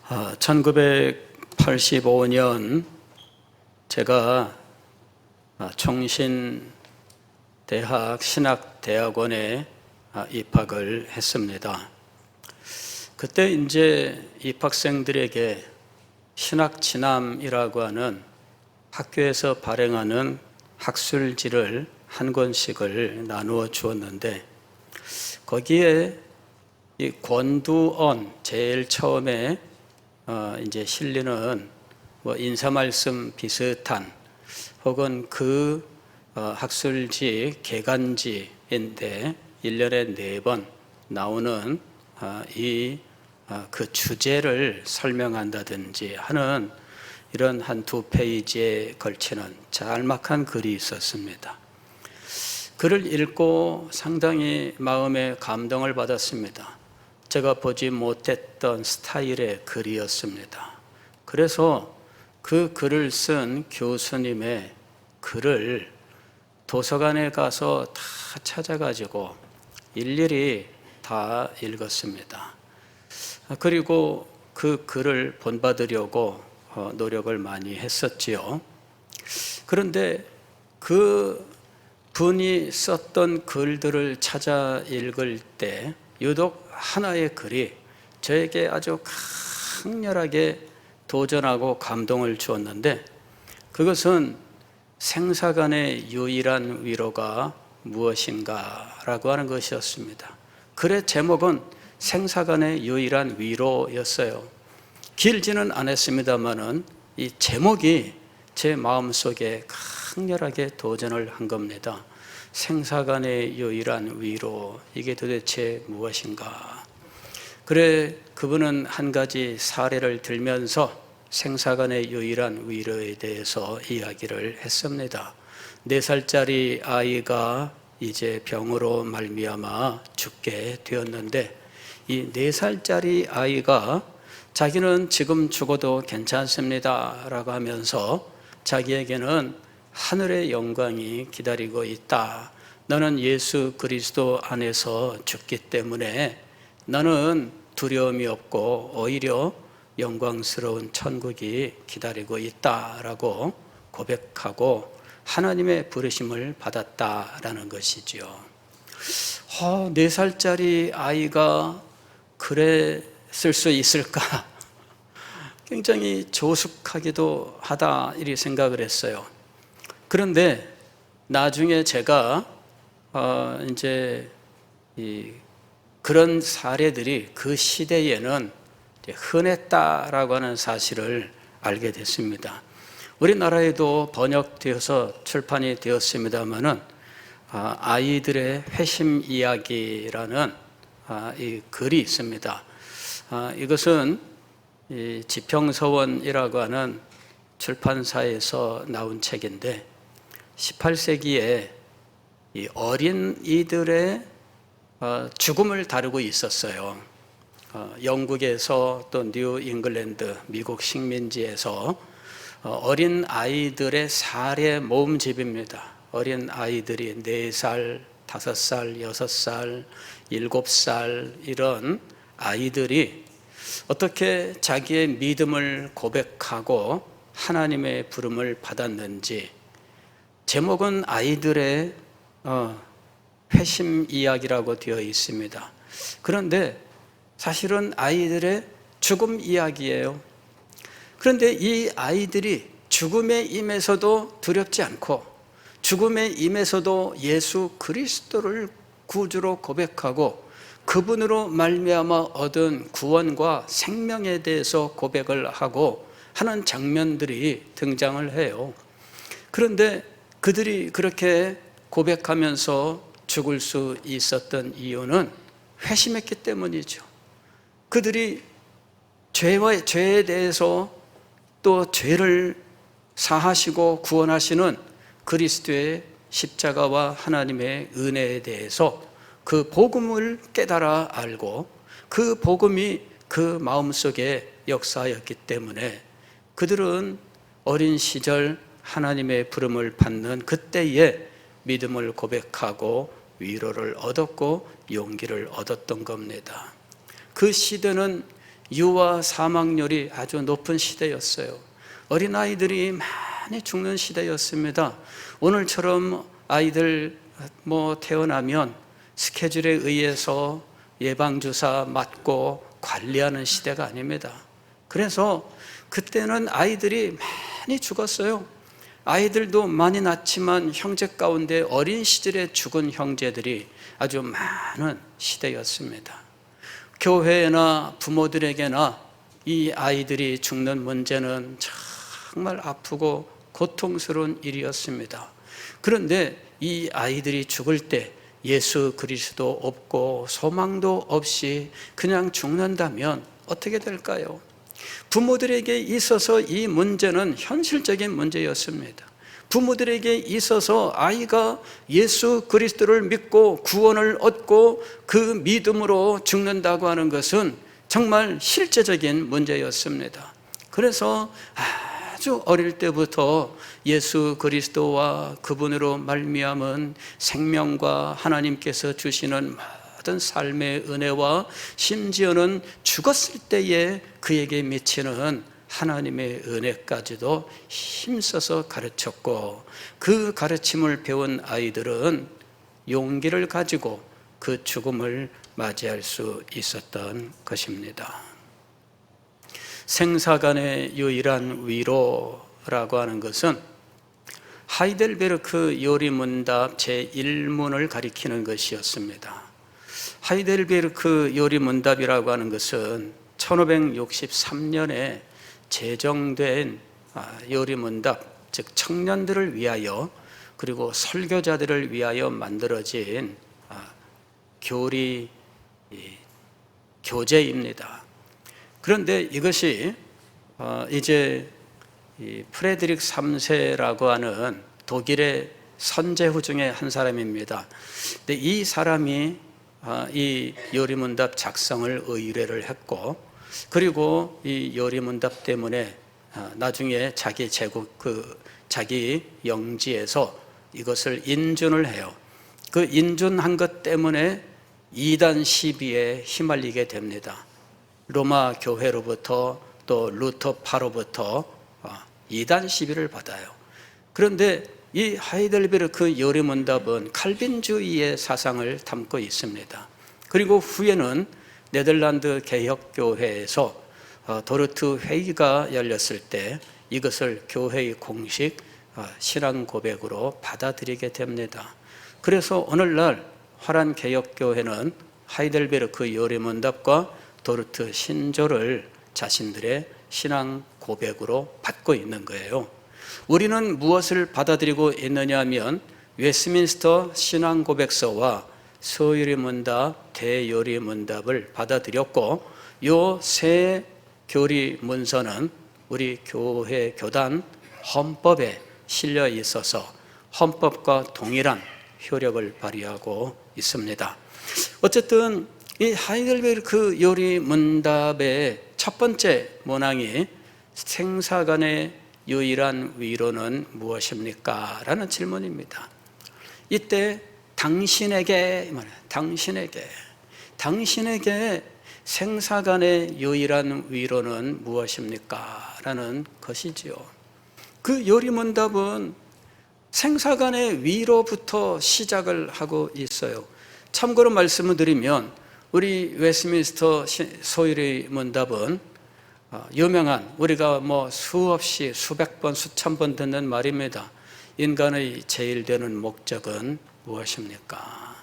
1985년 제가 총신대학 신학대학원에 입학을 했습니다. 그때 이제 입학생들에게 신학진함이라고 하는 학교에서 발행하는 학술지를 한 권씩을 나누어 주었는데, 거기에 이 권두원 제일 처음에 이제 실리는 인사말씀 비슷한 혹은 그 학술지 개간지인데 1년에 4번 나오는 그 주제를 설명한다든지 하는 이런 한두 페이지에 걸치는 짤막한 글이 있었습니다. 글을 읽고 상당히 마음에 감동을 받았습니다. 제가 보지 못했던 스타일의 글이었습니다. 그래서 그 글을 쓴 교수님의 글을 도서관에 가서 다 찾아가지고 일일이 다 읽었습니다. 그리고 그 글을 본받으려고 노력을 많이 했었지요. 그런데 그 분이 썼던 글들을 찾아 읽을 때 유독 하나의 글이 저에게 아주 강렬하게 도전하고 감동을 주었는데, 그것은 생사간의 유일한 위로가 무엇인가 라고 하는 것이었습니다. 글의 제목은 생사간의 유일한 위로였어요. 길지는 않았습니다만은 이 제목이 제 마음속에 강렬하게 도전을 한 겁니다. 생사간의 유일한 위로, 이게 도대체 무엇인가? 그래, 그분은 한 가지 사례를 들면서 생사간의 유일한 위로에 대해서 이야기를 했습니다. 4살짜리 아이가 이제 병으로 말미암아 죽게 되었는데, 이 4살짜리 아이가 자기는 지금 죽어도 괜찮습니다 라고 하면서 자기에게는 하늘의 영광이 기다리고 있다. 너는 예수 그리스도 안에서 죽기 때문에 너는 두려움이 없고 오히려 영광스러운 천국이 기다리고 있다라고 고백하고 하나님의 부르심을 받았다라는 것이지요. 4살짜리 아이가 그랬을 수 있을까? 굉장히 조숙하기도 하다, 이렇게 생각을 했어요. 그런데 나중에 제가 이제 그런 사례들이 그 시대에는 흔했다라고 하는 사실을 알게 됐습니다. 우리나라에도 번역되어서 출판이 되었습니다만은 아이들의 회심 이야기라는 이 글이 있습니다. 이것은 지평서원이라고 하는 출판사에서 나온 책인데, 18세기에 이 어린이들의 죽음을 다루고 있었어요. 영국에서 또 뉴 잉글랜드, 미국 식민지에서 어린 아이들의 사례 모음집입니다. 어린 아이들이 4살, 5살, 6살, 7살 이런 아이들이 어떻게 자기의 믿음을 고백하고 하나님의 부름을 받았는지, 제목은 아이들의 회심 이야기라고 되어 있습니다. 그런데 사실은 아이들의 죽음 이야기예요. 그런데 이 아이들이 죽음에 임해서도 두렵지 않고 죽음에 임해서도 예수 그리스도를 구주로 고백하고 그분으로 말미암아 얻은 구원과 생명에 대해서 고백을 하고 하는 장면들이 등장을 해요. 그런데 그들이 그렇게 고백하면서 죽을 수 있었던 이유는 회심했기 때문이죠. 그들이 죄에 대해서 또 죄를 사하시고 구원하시는 그리스도의 십자가와 하나님의 은혜에 대해서 그 복음을 깨달아 알고 그 복음이 그 마음속에 역사하였기 때문에 그들은 어린 시절 하나님의 부름을 받는 그때에 믿음을 고백하고 위로를 얻었고 용기를 얻었던 겁니다. 그 시대는 유아 사망률이 아주 높은 시대였어요. 어린아이들이 많이 죽는 시대였습니다. 오늘처럼 아이들 태어나면 스케줄에 의해서 예방주사 맞고 관리하는 시대가 아닙니다. 그래서 그때는 아이들이 많이 죽었어요. 아이들도 많이 낳지만 형제 가운데 어린 시절에 죽은 형제들이 아주 많은 시대였습니다. 교회나 부모들에게나 이 아이들이 죽는 문제는 정말 아프고 고통스러운 일이었습니다. 그런데 이 아이들이 죽을 때 예수 그리스도 없고 소망도 없이 그냥 죽는다면 어떻게 될까요? 부모들에게 있어서 이 문제는 현실적인 문제였습니다. 부모들에게 있어서 아이가 예수 그리스도를 믿고 구원을 얻고 그 믿음으로 죽는다고 하는 것은 정말 실제적인 문제였습니다. 그래서 아주 어릴 때부터 예수 그리스도와 그분으로 말미암은 생명과 하나님께서 주시는 모든 삶의 은혜와 심지어는 죽었을 때에 그에게 미치는 하나님의 은혜까지도 힘써서 가르쳤고, 그 가르침을 배운 아이들은 용기를 가지고 그 죽음을 맞이할 수 있었던 것입니다. 생사간의 유일한 위로라고 하는 것은 하이델베르크 요리문답 제1문을 가리키는 것이었습니다. 하이델베르크 요리문답이라고 하는 것은 1563년에 제정된 요리문답, 즉 청년들을 위하여 그리고 설교자들을 위하여 만들어진 교재입니다. 그런데 이것이 이제 프레드릭 3세라고 하는 독일의 선제후 중에 한 사람입니다. 근데 이 사람이 이 요리문답 작성을 의뢰를 했고, 그리고 이 요리문답 때문에 나중에 자기 제국 자기 영지에서 이것을 인준을 해요. 그 인준한 것 때문에 이단 시비에 휘말리게 됩니다. 로마 교회로부터 또 루터파로부터 이단 시비를 받아요. 그런데 이 하이델베르크 요리문답은 칼빈주의의 사상을 담고 있습니다. 그리고 후에는 네덜란드 개혁교회에서 도르트 회의가 열렸을 때 이것을 교회의 공식 신앙 고백으로 받아들이게 됩니다. 그래서 오늘날 화란 개혁교회는 하이델베르크 요리문답과 도르트 신조를 자신들의 신앙 고백으로 받고 있는 거예요. 우리는 무엇을 받아들이고 있느냐 하면 웨스민스터 신앙 고백서와 서요리문답, 대요리문답을 받아들였고, 요 세 교리 문서는 우리 교회 교단 헌법에 실려 있어서 헌법과 동일한 효력을 발휘하고 있습니다. 어쨌든 이 하이델베르크 요리문답의 첫 번째 문항이 생사간의 유일한 위로는 무엇입니까? 라는 질문입니다. 이때 당신에게 생사간의 유일한 위로는 무엇입니까? 라는 것이지요. 그 요리문답은 생사간의 위로부터 시작을 하고 있어요. 참고로 말씀을 드리면 우리 웨스민스터 소요리문답은 유명한, 우리가 수없이 수백 번 수천 번 듣는 말입니다. 인간의 제일 되는 목적은 무엇입니까?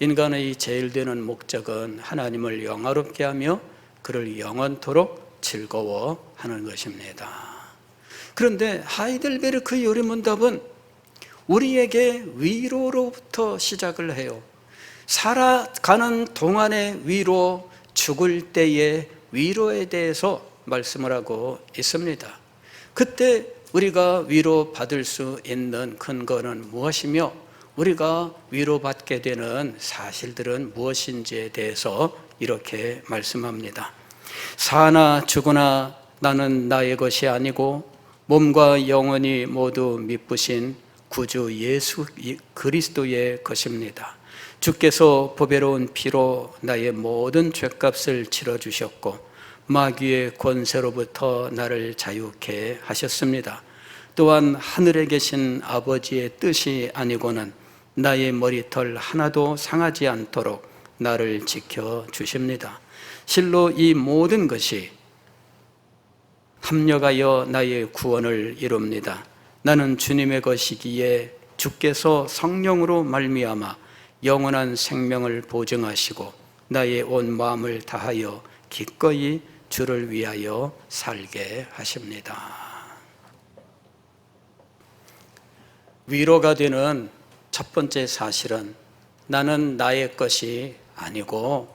인간의 제일 되는 목적은 하나님을 영화롭게 하며 그를 영원토록 즐거워하는 것입니다. 그런데 하이델베르크 요리문답은 우리에게 위로로부터 시작을 해요. 살아가는 동안의 위로, 죽을 때의 위로에 대해서 말씀을 하고 있습니다. 그때 우리가 위로받을 수 있는 근거는 무엇이며 우리가 위로받게 되는 사실들은 무엇인지에 대해서 이렇게 말씀합니다. 사나 죽으나 나는 나의 것이 아니고 몸과 영혼이 모두 미쁘신 구주 예수 그리스도의 것입니다. 주께서 보배로운 피로 나의 모든 죄값을 치러주셨고 마귀의 권세로부터 나를 자유케 하셨습니다. 또한 하늘에 계신 아버지의 뜻이 아니고는 나의 머리털 하나도 상하지 않도록 나를 지켜주십니다. 실로 이 모든 것이 합력하여 나의 구원을 이룹니다. 나는 주님의 것이기에 주께서 성령으로 말미암아 영원한 생명을 보증하시고 나의 온 마음을 다하여 기꺼이 주를 위하여 살게 하십니다. 위로가 되는 첫 번째 사실은 나는 나의 것이 아니고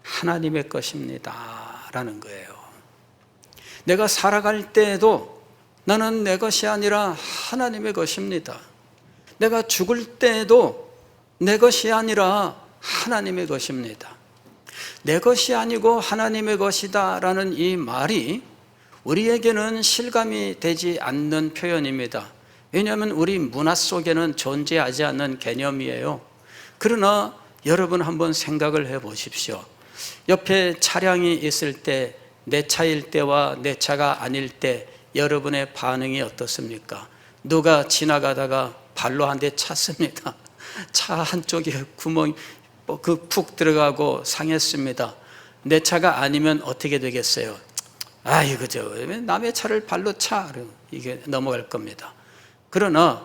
하나님의 것입니다 라는 거예요. 내가 살아갈 때에도 나는 내 것이 아니라 하나님의 것입니다. 내가 죽을 때에도 내 것이 아니라 하나님의 것입니다. 내 것이 아니고 하나님의 것이다 라는 이 말이 우리에게는 실감이 되지 않는 표현입니다. 왜냐하면 우리 문화 속에는 존재하지 않는 개념이에요. 그러나 여러분 한번 생각을 해 보십시오. 옆에 차량이 있을 때, 내 차일 때와 내 차가 아닐 때 여러분의 반응이 어떻습니까? 누가 지나가다가 발로 한 대 찼습니다. 차 한쪽에 구멍이 푹 들어가고 상했습니다. 내 차가 아니면 어떻게 되겠어요? 이거 남의 차를 발로 차, 이게 넘어갈 겁니다. 그러나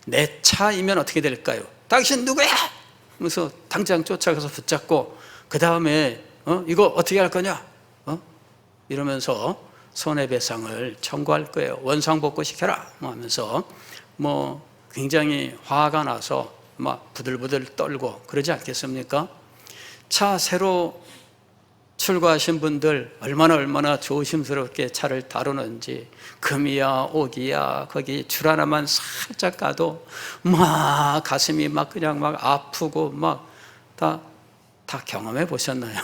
내 차이면 어떻게 될까요? 당신 누구야? 하면서 당장 쫓아가서 붙잡고 그 다음에 이거 어떻게 할 거냐? 이러면서 손해배상을 청구할 거예요. 원상복구 시켜라 하면서 굉장히 화가 나서 막 부들부들 떨고 그러지 않겠습니까? 차 새로 출고하신 분들 얼마나 조심스럽게 차를 다루는지, 금이야 옥이야 거기 줄 하나만 살짝 가도 막 가슴이 그냥 아프고 다 경험해 보셨나요?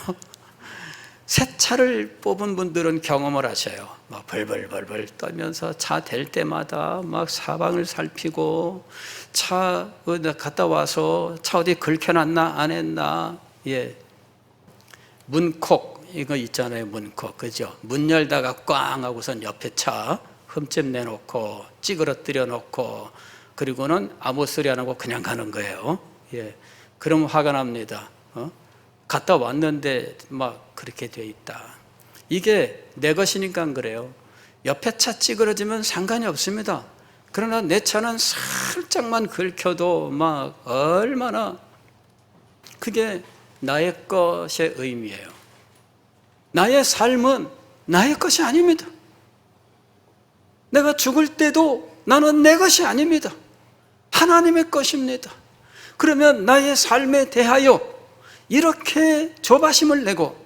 새 차를 뽑은 분들은 경험을 하셔요. 벌벌벌벌 떨면서 차 댈 때마다 사방을 살피고 차 갔다 와서 차 어디 긁혀놨나 안 했나. 문콕 이거 있잖아요. 문콕, 그죠? 문 열다가 꽝 하고선 옆에 차 흠집 내놓고 찌그러뜨려 놓고 그리고는 아무 소리 안 하고 그냥 가는 거예요. 그럼 화가 납니다. 갔다 왔는데 그렇게 돼 있다. 이게 내 것이니까 그래요. 옆에 차 찌그러지면 상관이 없습니다. 그러나 내 차는 살짝만 긁혀도 얼마나 그게 나의 것의 의미예요. 나의 삶은 나의 것이 아닙니다. 내가 죽을 때도 나는 내 것이 아닙니다. 하나님의 것입니다. 그러면 나의 삶에 대하여 이렇게 조바심을 내고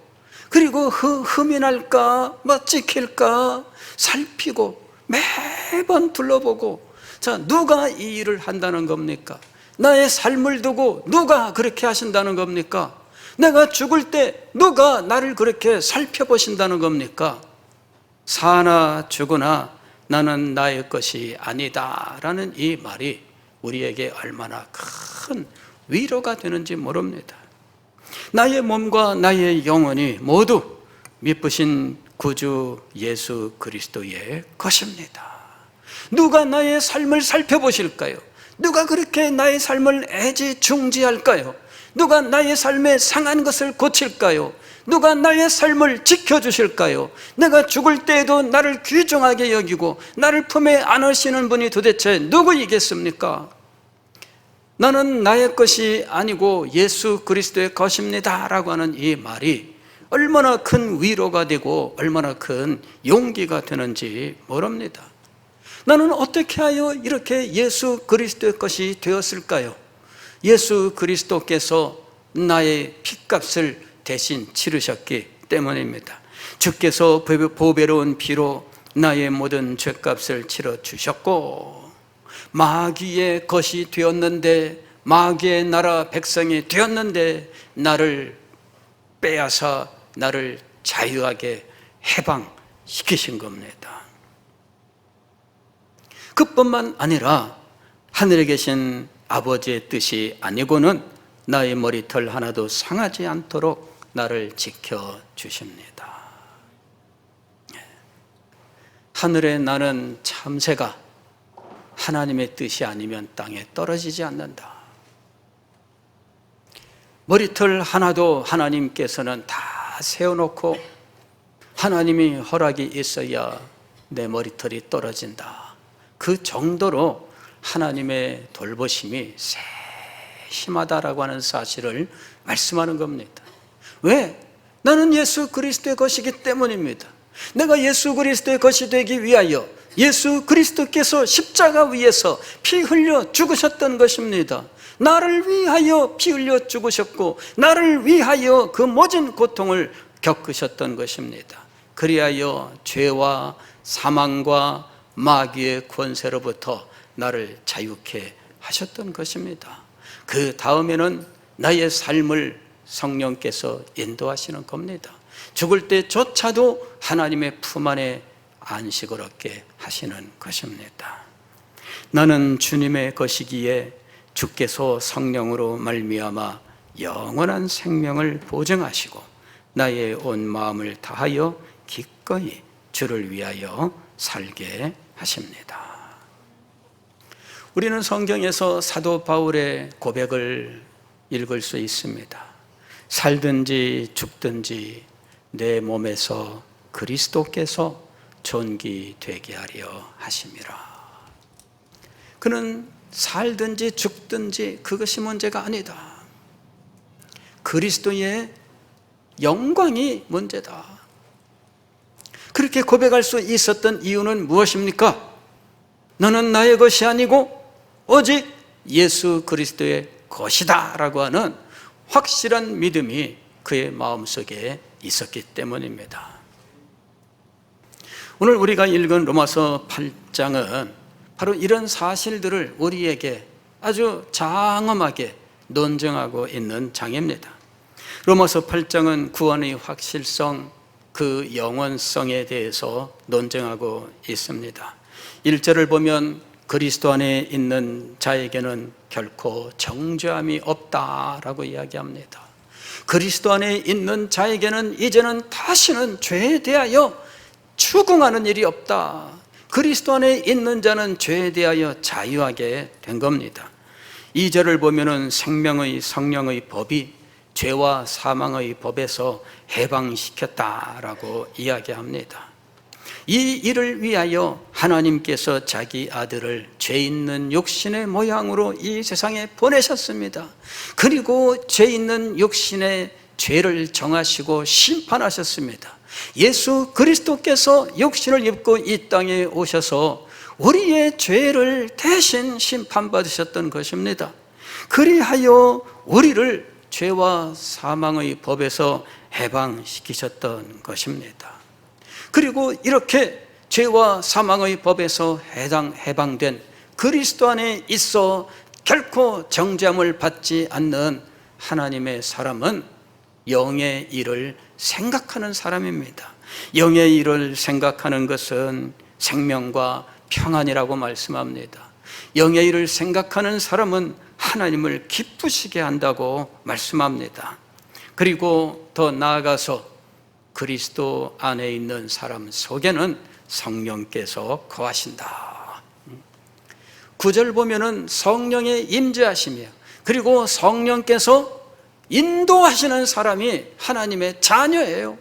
그리고 흠이 날까 찍힐까 살피고 매번 둘러보고 누가 이 일을 한다는 겁니까? 나의 삶을 두고 누가 그렇게 하신다는 겁니까? 내가 죽을 때 누가 나를 그렇게 살펴보신다는 겁니까? 사나 죽으나 나는 나의 것이 아니다 라는 이 말이 우리에게 얼마나 큰 위로가 되는지 모릅니다. 나의 몸과 나의 영혼이 모두 미쁘신 구주 예수 그리스도의 것입니다. 누가 나의 삶을 살펴보실까요? 누가 그렇게 나의 삶을 애지중지할까요? 누가 나의 삶에 상한 것을 고칠까요? 누가 나의 삶을 지켜주실까요? 내가 죽을 때에도 나를 귀중하게 여기고 나를 품에 안으시는 분이 도대체 누구이겠습니까? 나는 나의 것이 아니고 예수 그리스도의 것입니다 라고 하는 이 말이 얼마나 큰 위로가 되고 얼마나 큰 용기가 되는지 모릅니다. 나는 어떻게 하여 이렇게 예수 그리스도의 것이 되었을까요? 예수 그리스도께서 나의 핏값을 대신 치르셨기 때문입니다. 주께서 보배로운 피로 나의 모든 죄값을 치러주셨고 마귀의 것이 되었는데, 마귀의 나라 백성이 되었는데 나를 빼앗아 나를 자유하게 해방시키신 겁니다. 그뿐만 아니라 하늘에 계신 아버지의 뜻이 아니고는 나의 머리털 하나도 상하지 않도록 나를 지켜주십니다. 하늘에 나는 참새가 하나님의 뜻이 아니면 땅에 떨어지지 않는다. 머리털 하나도 하나님께서는 다 세워놓고 하나님이 허락이 있어야 내 머리털이 떨어진다. 그 정도로 하나님의 돌보심이 세심하다라고 하는 사실을 말씀하는 겁니다. 왜? 나는 예수 그리스도의 것이기 때문입니다. 내가 예수 그리스도의 것이 되기 위하여 예수 그리스도께서 십자가 위에서 피 흘려 죽으셨던 것입니다. 나를 위하여 피 흘려 죽으셨고 나를 위하여 그 모진 고통을 겪으셨던 것입니다. 그리하여 죄와 사망과 마귀의 권세로부터 나를 자유케 하셨던 것입니다. 그 다음에는 나의 삶을 성령께서 인도하시는 겁니다. 죽을 때조차도 하나님의 품 안에 안식을 얻게 하시는 것입니다. 나는 주님의 것이기에 주께서 성령으로 말미암아 영원한 생명을 보증하시고 나의 온 마음을 다하여 기꺼이 주를 위하여 살게 하십니다. 우리는 성경에서 사도 바울의 고백을 읽을 수 있습니다. 살든지 죽든지 내 몸에서 그리스도께서 존귀되게 하려 하심이라. 그는 살든지 죽든지 그것이 문제가 아니다. 그리스도의 영광이 문제다. 그렇게 고백할 수 있었던 이유는 무엇입니까? 너는 나의 것이 아니고 오직 예수 그리스도의 것이다 라고 하는 확실한 믿음이 그의 마음속에 있었기 때문입니다. 오늘 우리가 읽은 로마서 8장은 바로 이런 사실들을 우리에게 아주 장엄하게 논증하고 있는 장입니다. 로마서 8장은 구원의 확실성, 그 영원성에 대해서 논증하고 있습니다. 1절을 보면 그리스도 안에 있는 자에게는 결코 정죄함이 없다라고 이야기합니다. 그리스도 안에 있는 자에게는 이제는 다시는 죄에 대하여 추궁하는 일이 없다. 그리스도 안에 있는 자는 죄에 대하여 자유하게 된 겁니다. 2절을 보면은 생명의 성령의 법이 죄와 사망의 법에서 해방시켰다라고 이야기합니다. 이 일을 위하여 하나님께서 자기 아들을 죄 있는 육신의 모양으로 이 세상에 보내셨습니다. 그리고 죄 있는 육신의 죄를 정하시고 심판하셨습니다. 예수 그리스도께서 육신을 입고 이 땅에 오셔서 우리의 죄를 대신 심판받으셨던 것입니다. 그리하여 우리를 죄와 사망의 법에서 해방시키셨던 것입니다. 그리고 이렇게 죄와 사망의 법에서 해방된 그리스도 안에 있어 결코 정죄함을 받지 않는 하나님의 사람은 영의 일을 생각하는 사람입니다. 영의 일을 생각하는 것은 생명과 평안이라고 말씀합니다. 영의 일을 생각하는 사람은 하나님을 기쁘시게 한다고 말씀합니다. 그리고 더 나아가서 그리스도 안에 있는 사람 속에는 성령께서 거하신다. 9절 보면은 성령의 임재하시며 그리고 성령께서 인도하시는 사람이 하나님의 자녀예요.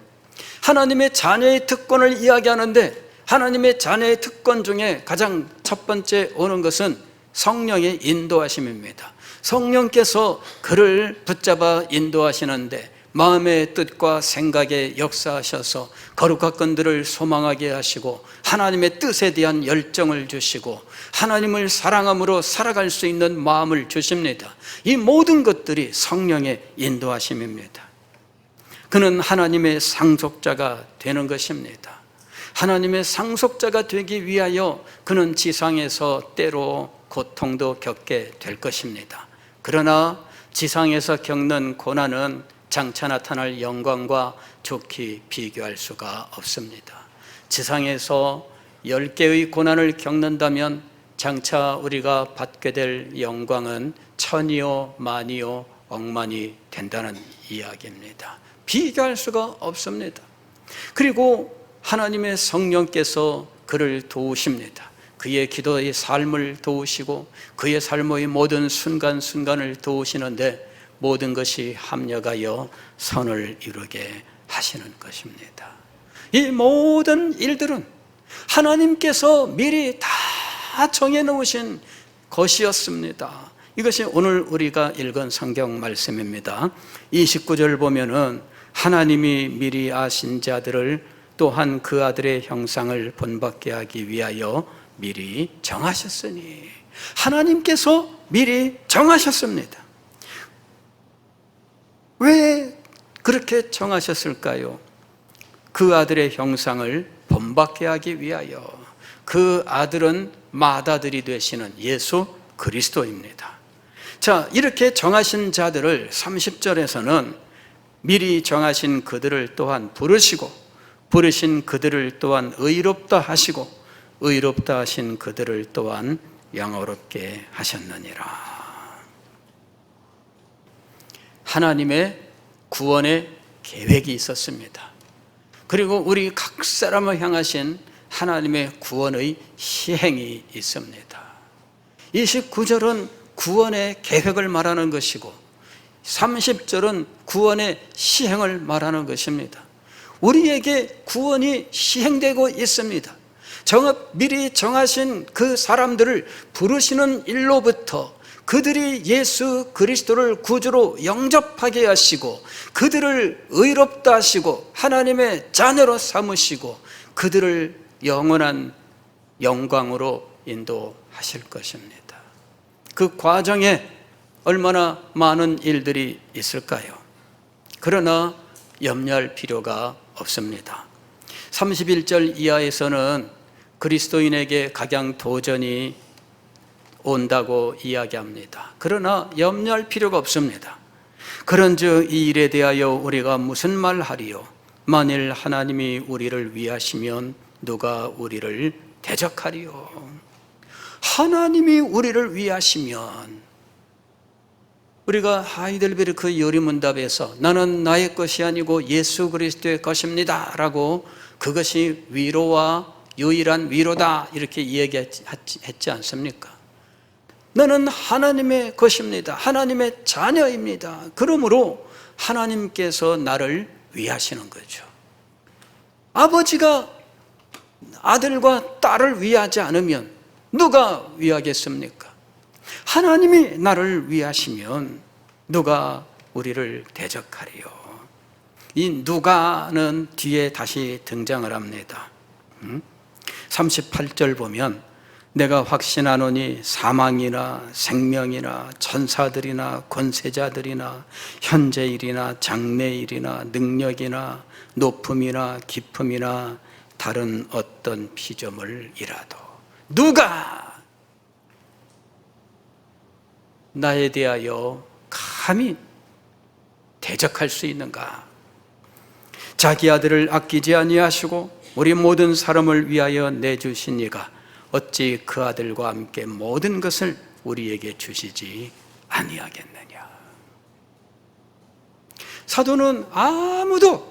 하나님의 자녀의 특권을 이야기하는데 하나님의 자녀의 특권 중에 가장 첫 번째 오는 것은 성령의 인도하심입니다. 성령께서 그를 붙잡아 인도하시는데 마음의 뜻과 생각에 역사하셔서 거룩한 건들을 소망하게 하시고 하나님의 뜻에 대한 열정을 주시고 하나님을 사랑함으로 살아갈 수 있는 마음을 주십니다. 이 모든 것들이 성령의 인도하심입니다. 그는 하나님의 상속자가 되는 것입니다. 하나님의 상속자가 되기 위하여 그는 지상에서 때로 고통도 겪게 될 것입니다. 그러나 지상에서 겪는 고난은 장차 나타날 영광과 좋게 비교할 수가 없습니다. 지상에서 10개의 고난을 겪는다면 장차 우리가 받게 될 영광은 천이요 만이요 억만이 된다는 이야기입니다. 비교할 수가 없습니다. 그리고 하나님의 성령께서 그를 도우십니다. 그의 기도의 삶을 도우시고 그의 삶의 모든 순간순간을 도우시는데 모든 것이 합력하여 선을 이루게 하시는 것입니다. 이 모든 일들은 하나님께서 미리 다 정해놓으신 것이었습니다. 이것이 오늘 우리가 읽은 성경 말씀입니다. 29절 보면은 하나님이 미리 아신 자들을 또한 그 아들의 형상을 본받게 하기 위하여 미리 정하셨으니, 하나님께서 미리 정하셨습니다. 왜 그렇게 정하셨을까요? 그 아들의 형상을 본받게 하기 위하여. 그 아들은 맏아들이 되시는 예수 그리스도입니다. 자, 이렇게 정하신 자들을 30절에서는 미리 정하신 그들을 또한 부르시고 부르신 그들을 또한 의롭다 하시고 의롭다 하신 그들을 또한 영화롭게 하셨느니라. 하나님의 구원의 계획이 있었습니다. 그리고 우리 각 사람을 향하신 하나님의 구원의 시행이 있습니다. 29절은 구원의 계획을 말하는 것이고 30절은 구원의 시행을 말하는 것입니다. 우리에게 구원이 시행되고 있습니다. 미리 정하신 그 사람들을 부르시는 일로부터 그들이 예수 그리스도를 구주로 영접하게 하시고 그들을 의롭다 하시고 하나님의 자녀로 삼으시고 그들을 영원한 영광으로 인도하실 것입니다. 그 과정에 얼마나 많은 일들이 있을까요? 그러나 염려할 필요가 없습니다. 31절 이하에서는 그리스도인에게 각양 도전이 온다고 이야기합니다. 그러나 염려할 필요가 없습니다. 그런즉 이 일에 대하여 우리가 무슨 말하리요? 만일 하나님이 우리를 위하시면 누가 우리를 대적하리요? 하나님이 우리를 위하시면, 우리가 하이델베르크 요리문답에서 나는 나의 것이 아니고 예수 그리스도의 것입니다 라고, 그것이 위로와 유일한 위로다 이렇게 이야기했지 않습니까? 너는 하나님의 것입니다. 하나님의 자녀입니다. 그러므로 하나님께서 나를 위하시는 거죠. 아버지가 아들과 딸을 위하지 않으면 누가 위하겠습니까? 하나님이 나를 위하시면 누가 우리를 대적하리요? 이 누가는 뒤에 다시 등장을 합니다. 38절 보면 내가 확신하노니 사망이나 생명이나 천사들이나 권세자들이나 현재일이나 장래일이나 능력이나 높음이나 깊음이나 다른 어떤 피조물이라도 누가 나에 대하여 감히 대적할 수 있는가? 자기 아들을 아끼지 아니하시고 우리 모든 사람을 위하여 내주신 이가 어찌 그 아들과 함께 모든 것을 우리에게 주시지 아니하겠느냐? 사도는 아무도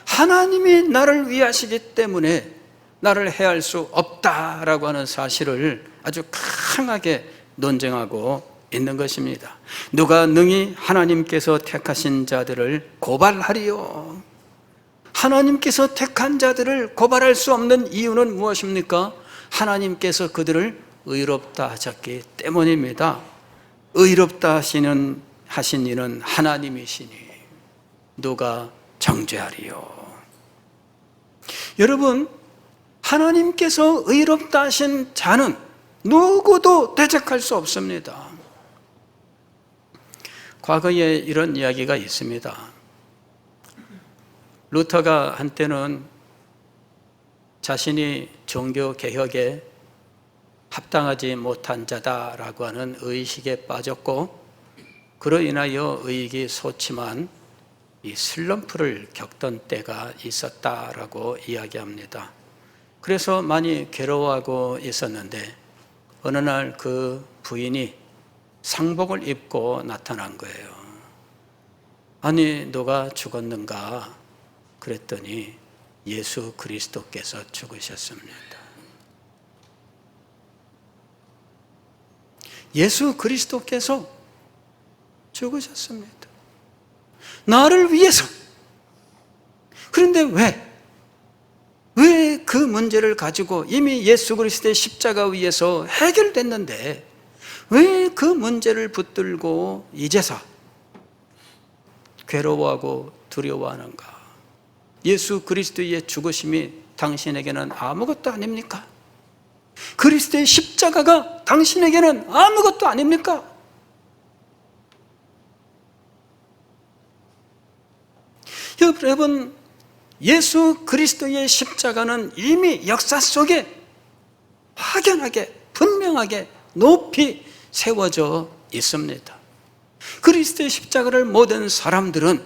하나님이 나를 위하시기 때문에 나를 해할 수 없다라고 하는 사실을 아주 강하게 논쟁하고 있는 것입니다. 누가 능히 하나님께서 택하신 자들을 고발하리요? 하나님께서 택한 자들을 고발할 수 없는 이유는 무엇입니까? 하나님께서 그들을 의롭다 하셨기 때문입니다. 의롭다 하신 이는 하나님이시니 누가 정죄하리요? 여러분, 하나님께서 의롭다 하신 자는 누구도 대적할 수 없습니다. 과거에 이런 이야기가 있습니다. 루터가 한때는 자신이 종교 개혁에 합당하지 못한 자다라고 하는 의식에 빠졌고, 그로 인하여 의익이 솟지만 이 슬럼프를 겪던 때가 있었다라고 이야기합니다. 그래서 많이 괴로워하고 있었는데 어느 날 그 부인이 상복을 입고 나타난 거예요. 아니, 누가 죽었는가? 그랬더니 예수 그리스도께서 죽으셨습니다. 예수 그리스도께서 죽으셨습니다. 나를 위해서. 그런데 왜 그 문제를 가지고 이미 예수 그리스도의 십자가 위에서 해결됐는데 왜 그 문제를 붙들고 이제서 괴로워하고 두려워하는가? 예수 그리스도의 죽으심이 당신에게는 아무것도 아닙니까? 그리스도의 십자가가 당신에게는 아무것도 아닙니까? 여러분, 예수 그리스도의 십자가는 이미 역사 속에 확연하게 분명하게 높이 세워져 있습니다. 그리스도의 십자가를 모든 사람들은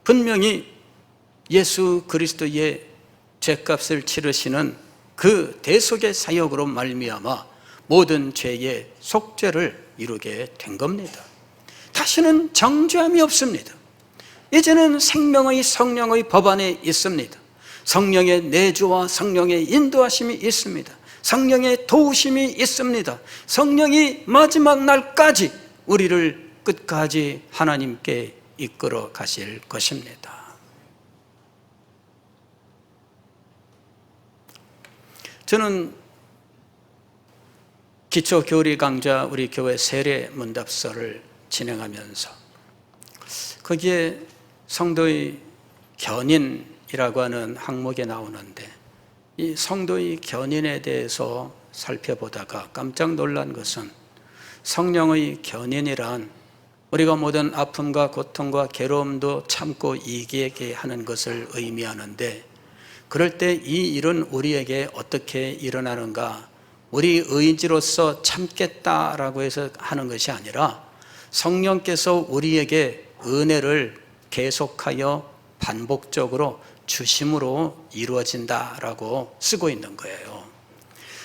분명히 예수 그리스도의 죄값을 치르시는 그 대속의 사역으로 말미암아 모든 죄의 속죄를 이루게 된 겁니다. 다시는 정죄함이 없습니다. 이제는 생명의 성령의 법 안에 있습니다. 성령의 내주와 성령의 인도하심이 있습니다. 성령의 도우심이 있습니다. 성령이 마지막 날까지 우리를 끝까지 하나님께 이끌어 가실 것입니다. 저는 기초교리 강좌 우리 교회 세례 문답서를 진행하면서 거기에 성도의 견인이라고 하는 항목에 나오는데 이 성도의 견인에 대해서 살펴보다가 깜짝 놀란 것은 성령의 견인이란 우리가 모든 아픔과 고통과 괴로움도 참고 이기게 하는 것을 의미하는데 그럴 때 이 일은 우리에게 어떻게 일어나는가? 우리 의지로서 참겠다라고 해서 하는 것이 아니라 성령께서 우리에게 은혜를 계속하여 반복적으로 주심으로 이루어진다라고 쓰고 있는 거예요.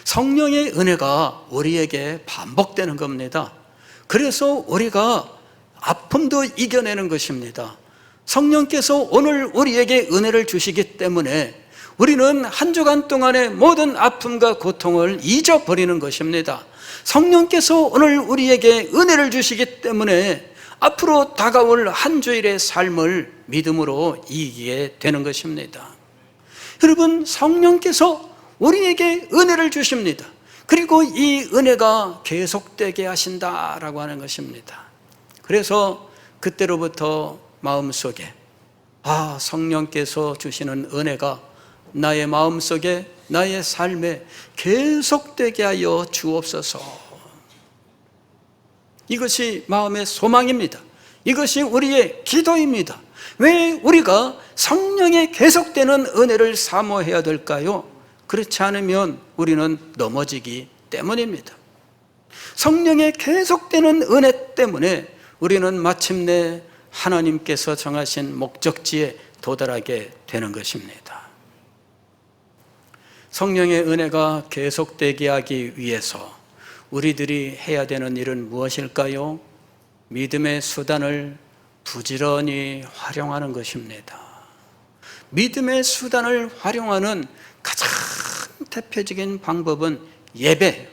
성령의 은혜가 우리에게 반복되는 겁니다. 그래서 우리가 아픔도 이겨내는 것입니다. 성령께서 오늘 우리에게 은혜를 주시기 때문에 우리는 한 주간 동안의 모든 아픔과 고통을 잊어버리는 것입니다. 성령께서 오늘 우리에게 은혜를 주시기 때문에 앞으로 다가올 한 주일의 삶을 믿음으로 이기게 되는 것입니다. 여러분, 성령께서 우리에게 은혜를 주십니다. 그리고 이 은혜가 계속되게 하신다라고 하는 것입니다. 그래서 그때로부터 마음속에 성령께서 주시는 은혜가 나의 마음속에 나의 삶에 계속되게 하여 주옵소서. 이것이 마음의 소망입니다. 이것이 우리의 기도입니다. 왜 우리가 성령의 계속되는 은혜를 사모해야 될까요? 그렇지 않으면 우리는 넘어지기 때문입니다. 성령의 계속되는 은혜 때문에 우리는 마침내 하나님께서 정하신 목적지에 도달하게 되는 것입니다. 성령의 은혜가 계속되게 하기 위해서 우리들이 해야 되는 일은 무엇일까요? 믿음의 수단을 부지런히 활용하는 것입니다. 믿음의 수단을 활용하는 가장 대표적인 방법은 예배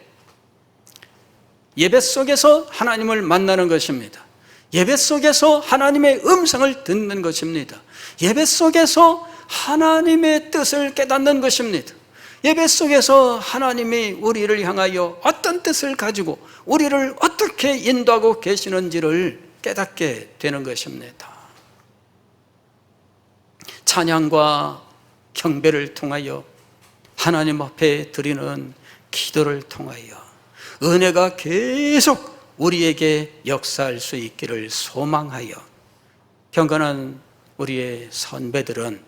속에서 하나님을 만나는 것입니다. 예배 속에서 하나님의 음성을 듣는 것입니다. 예배 속에서 하나님의 뜻을 깨닫는 것입니다. 예배 속에서 하나님이 우리를 향하여 어떤 뜻을 가지고 우리를 어떻게 인도하고 계시는지를 깨닫게 되는 것입니다. 찬양과 경배를 통하여 하나님 앞에 드리는 기도를 통하여 은혜가 계속 우리에게 역사할 수 있기를 소망하여 경건한 우리의 선배들은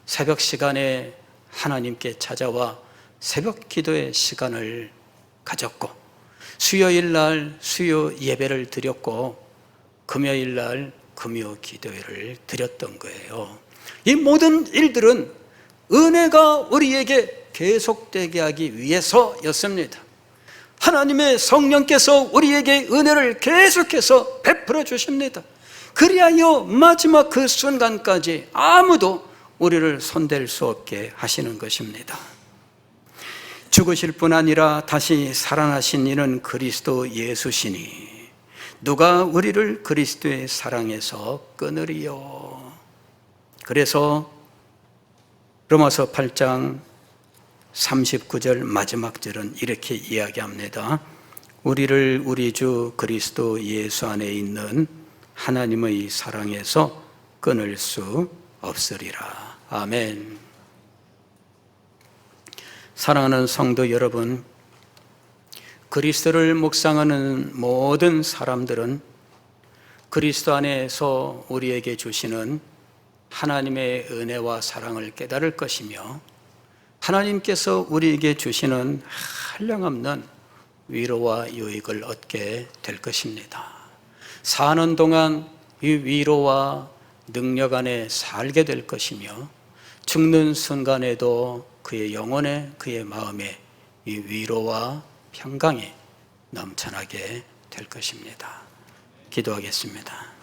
새벽 시간에 하나님께 찾아와 새벽 기도의 시간을 가졌고 수요일 날 수요 예배를 드렸고 금요일 날 금요 기도회를 드렸던 거예요. 이 모든 일들은 은혜가 우리에게 계속되게 하기 위해서였습니다. 하나님의 성령께서 우리에게 은혜를 계속해서 베풀어 주십니다. 그리하여 마지막 그 순간까지 아무도 우리를 손댈 수 없게 하시는 것입니다. 죽으실 뿐 아니라 다시 살아나신 이는 그리스도 예수시니 누가 우리를 그리스도의 사랑에서 끊으리요. 그래서 로마서 8장 39절 마지막 절은 이렇게 이야기합니다. 우리를 우리 주 그리스도 예수 안에 있는 하나님의 사랑에서 끊을 수 없으리라. 아멘. 사랑하는 성도 여러분, 그리스도를 묵상하는 모든 사람들은 그리스도 안에서 우리에게 주시는 하나님의 은혜와 사랑을 깨달을 것이며 하나님께서 우리에게 주시는 한량없는 위로와 유익을 얻게 될 것입니다. 사는 동안 이 위로와 능력 안에 살게 될 것이며 죽는 순간에도 그의 영혼에 그의 마음에 이 위로와 평강이 넘쳐나게 될 것입니다. 기도하겠습니다.